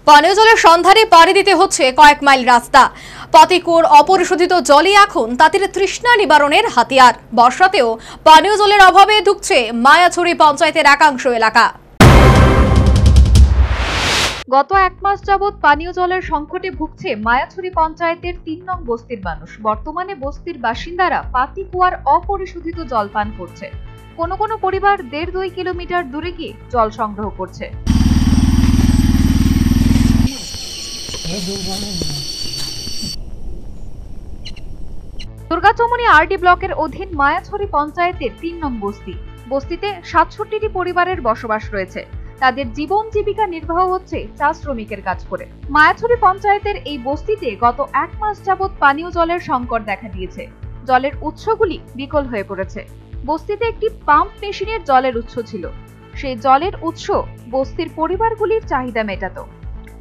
পানীয় জলের সন্ধানে পাড়ি দিতে হচ্ছে কয়েক মাইল রাস্তা। পাতিকুয়ার অপরিশোধিত জলই এখন তাদের তৃষ্ণা নিবারণের হাতিয়ার। বর্ষাতেও পানীয় জলের অভাবে ধুঁকছে মায়াছড়ি পঞ্চায়েতের একাংশ এলাকা। গত এক মাস যাবৎ পানীয় জলের সংকটে ভুগছে মায়াছড়ি পঞ্চায়েতের ৩ নং বস্তির মানুষ। বর্তমানে বস্তির বাসিন্দারা পাতিকুয়ার অপরিশোধিত জল পান করছে। কোনো কোনো পরিবার ১.৫-২ কিলোমিটার দূরে গিয়ে জল সংগ্রহ করছে। দুর্গাচমনি আরডি ব্লকের অধীন মায়াছড়ি পঞ্চায়েতের ৩ নং বস্তি। বস্তিতে ৬৭টি পরিবারের বসবাস রয়েছে। তাদের জীবন জীবিকা নির্বাহ হচ্ছে চা শ্রমিকের কাজ করে। মায়াছড়ি পঞ্চায়েতের এই বস্তিতে গত এক মাস যাবৎ পানীয় জলের সংকট দেখা দিয়েছে। জলের উৎসগুলি বিকল হয়ে পড়েছে। বস্তিতে একটি পাম্প মেশিনের জলের উৎস ছিল। সেই জলের উৎস বস্তির পরিবারগুলির চাহিদা মেটাতো।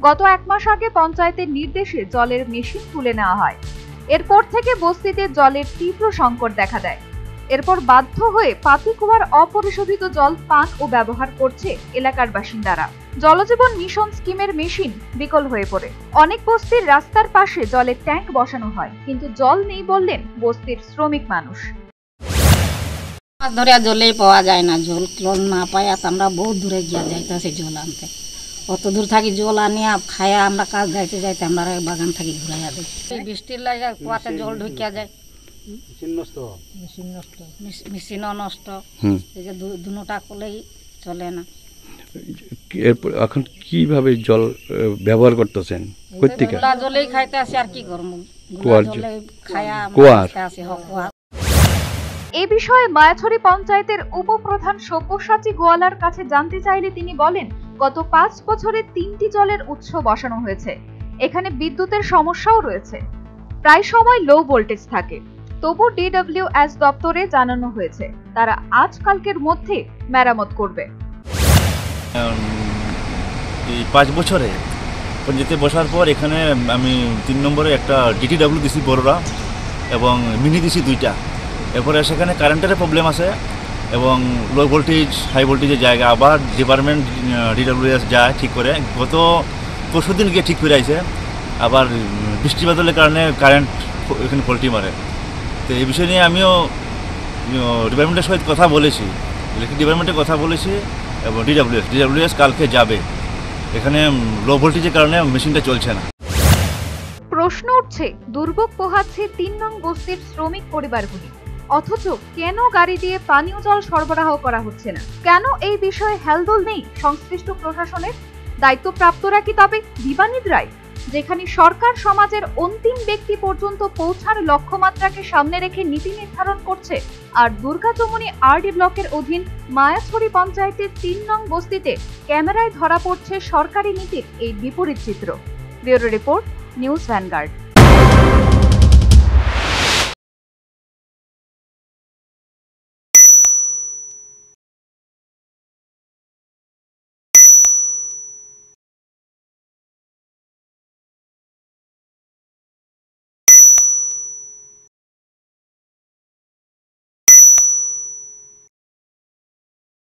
গত এক মাস আগে পঞ্চায়েতের নির্দেশে জলের মেশিন তুলে নেওয়া হয়। এরপর থেকে বস্তিতে জলের তীব্র সংকট দেখা দেয়। এরপর বাধ্য হয়ে পাতিকুয়ার অপরিশোধিত জল পান ও ব্যবহার করছে এলাকার বাসিন্দারা। জলজীবন মিশন স্কিমের মেশিন বিকল হয়ে পড়ে। অনেক বস্তির রাস্তার পাশে জলের ট্যাঙ্ক বসানো হয়, কিন্তু জল নেই বললেন বস্তির শ্রমিক মানুষ। মাছ ধরে জলেই পাওয়া যায় না, জল না পাই আমরা বহুত দূরে গিয়া যাইতেছি জল আনতে। অত দূর থাকি জল আনিয়া খায়া আমরা কাজ যাইতে যাইতে আমরা বাগান থাকি ঘুরাইয়া দিই। বৃষ্টির লাগে কুয়াতে জল ঢুকিয়া যায়, মেশিনও নষ্ট, এই যে দুটা কলেই চলে না। এরপর এখন কিভাবে জল ব্যবহার করতেছেন? জলেই খাইতে আসি, আর কি করবো, খায়া আসি। এ বিষয়ে মায়াছড়ি পঞ্চায়েতের উপপ্রধান সব্যসাচী গোয়ালার কাছে জানতে চাইলে তিনি বলেন, গত ৫ বছরে ৩টি জলের উৎস বসানো হয়েছে। এখানে বিদ্যুতের সমস্যাও রয়েছে, প্রায় সময় লো ভোল্টেজ থাকে। তবু DWS দপ্তরে জানানো হয়েছে তারা আজকালকের মধ্যে মেরামত করবে। এই ৫ বছরে পঞ্চায়েতে বসার পর এখানে আমি ৩ নম্বরে একটা DTW দিছি বড়রা, এবং মিনি দিছি 2টা। এরপরে সেখানে কারেন্টের প্রবলেম আছে এবং লো ভোল্টেজ হাই ভোল্টেজের জায়গা আবার ডিপার্টমেন্ট DWS যায় ঠিক করে। গত ১৪ দিন গিয়ে ঠিক করে আইছে, আবার বৃষ্টি বাদলের কারণে কারেন্ট এখানে ফল্টি মারে। তো এই বিষয় নিয়ে আমিও ডিপার্টমেন্টের সহিত কথা বলেছি, ইলেকট্রিক ডিপার্টমেন্টের কথা বলেছি, এবং DWS কালকে যাবে। এখানে লো ভোল্টেজের কারণে মেশিনটা চলছে না। প্রশ্ন উঠছে, দুর্ভোগ পোহাচ্ছে ৩ নং বস্তির শ্রমিক পরিবারগুলি, অথচ কেন গাড়ি দিয়ে পানীয় জল সরবরাহ করা হচ্ছে না? কেন এই বিষয়ে হেলদোল নেই সংশ্লিষ্ট প্রশাসনের? দায়িত্বপ্রাপ্তরা কি তবে দিবানিদ্রায়? যেখানে সরকার সমাজের অন্তিম ব্যক্তি পর্যন্ত পৌঁছার লক্ষ্যমাত্রাকে সামনে রেখে নীতি নির্ধারণ করছে, আর দুর্গাচমনি আরডি ব্লকের অধীন মায়াছড়ি পঞ্চায়েতের ৩ নং বস্তিতে ক্যামেরায় ধরা পড়ছে সরকারি নীতির এই বিপরীত চিত্র। Bureau report, news vanguard.